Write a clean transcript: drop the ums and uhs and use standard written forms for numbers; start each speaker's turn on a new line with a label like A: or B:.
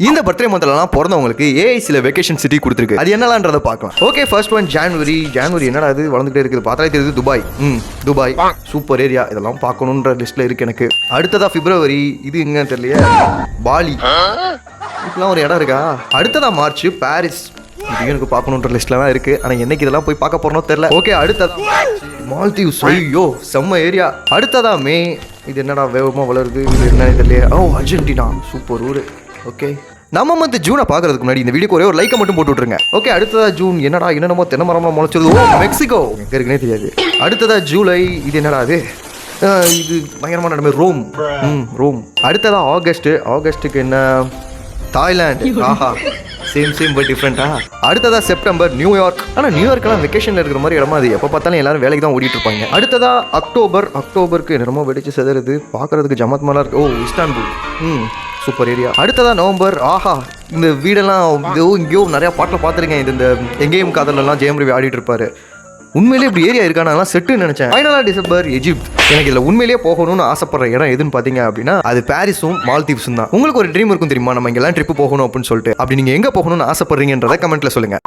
A: இந்த பர்த்டே மந்த்லலாம் பிறந்தவங்களுக்கு ஏஐசியில் vacation city கொடுத்துருக்கு. அது என்னலான்றதை பார்க்கலாம். ஓகே, ஃபர்ஸ்ட் ஒன் ஜான்வரி என்னடா அது வளர்ந்துட்டே இருக்குது, பார்த்தாலே தெரியுது. துபாய் சூப்பர் ஏரியா, இதெல்லாம் பார்க்கணுன்ற லிஸ்ட்டில் இருக்குது எனக்கு. அடுத்ததா பிப்ரவரி, இது எங்க தெரியலையே, பாலி, இதுக்கெல்லாம் ஒரு இடம் இருக்கா. அடுத்ததா மார்ச், பாரிஸ், இது எனக்கு பார்க்கணுன்ற லிஸ்ட்டில் தான் இருக்குது. ஆனால் என்னைக்கு இதெல்லாம் போய் பார்க்க போகிறனோ தெரியல. ஓகே, அடுத்ததா மால்தீவ்ஸ், ஐயோ செம்ம ஏரியா. அடுத்ததா மே, இது என்னடா வேகமாக வளருது, இது என்ன தெரியலையே. அர்ஜென்டினா சூப்பர் ஊர். ஓகே, நம்ம வந்து ஜூனை பார்க்கறதுக்கு முன்னாடி இந்த வீடியோக்கு ஒரே ஒரு லைக்கை மட்டும் போட்டு விட்டுருங்க. ஓகே, அடுத்ததா ஜூன், என்னடா என்னென்னமோ தென்னை மரம்லாம் முளைச்சது. மெக்சிகோ எங்க இருக்குன்னே தெரியாது. அடுத்ததா ஜூலை, இது என்னடா அது, இது பயங்கரமான இடமே, ரோம். அடுத்ததா ஆகஸ்ட்டுக்கு என்ன, தாய்லாந்து. ஆஹா, சேம் பட் டிஃப்ரெண்டா. அடுத்ததா செப்டம்பர், நியூயார்க். ஆனால் நியூயார்க்கெல்லாம் வெக்கேஷனில் இருக்கிற மாதிரி இடமா, அது எப்போ பார்த்தாலும் எல்லாரும் வேலைக்கு தான் ஓடிட்டு இருப்பாங்க. அடுத்ததா அக்டோபருக்கு என்னமோ வெடிச்சு செதறது, பார்க்கறதுக்கு ஜமத்மாலா இருக்கு. Istanbul, super area. அடுத்ததா நவம்பர், ஆஹா, இந்த வீடெல்லாம் இங்கேயோ நிறையா பாட்டில் பார்த்துருக்கேன். இது இந்த எங்கேயும் காதலெல்லாம் ஜெயம் ரவி ஆடிட்டு இருப்பாரு. உண்மையிலேயே இப்படி ஏரியா இருக்கானலாம் செட்டுன்னு நினச்சேன். ஃபைனலாக டிசம்பர், எஜிப்ட். எனக்கு இதில் உண்மையிலேயே போகணும்னு ஆசைப்படுற இடம் எதுன்னு பார்த்தீங்க அப்படின்னா அது பாரிஸும் மால்தீவ்ஸும் தான். உங்களுக்கு ஒரு ட்ரீம் இருக்கும் தெரியுமா, நம்ம இங்கெல்லாம் ட்ரிப்பு போகணும் அப்படின்னு சொல்லிட்டு. அப்படி நீங்கள் எங்கே போகணும்னு ஆசைப்படுறீங்கன்றதை கமெண்ட்டில் சொல்லுங்கள்.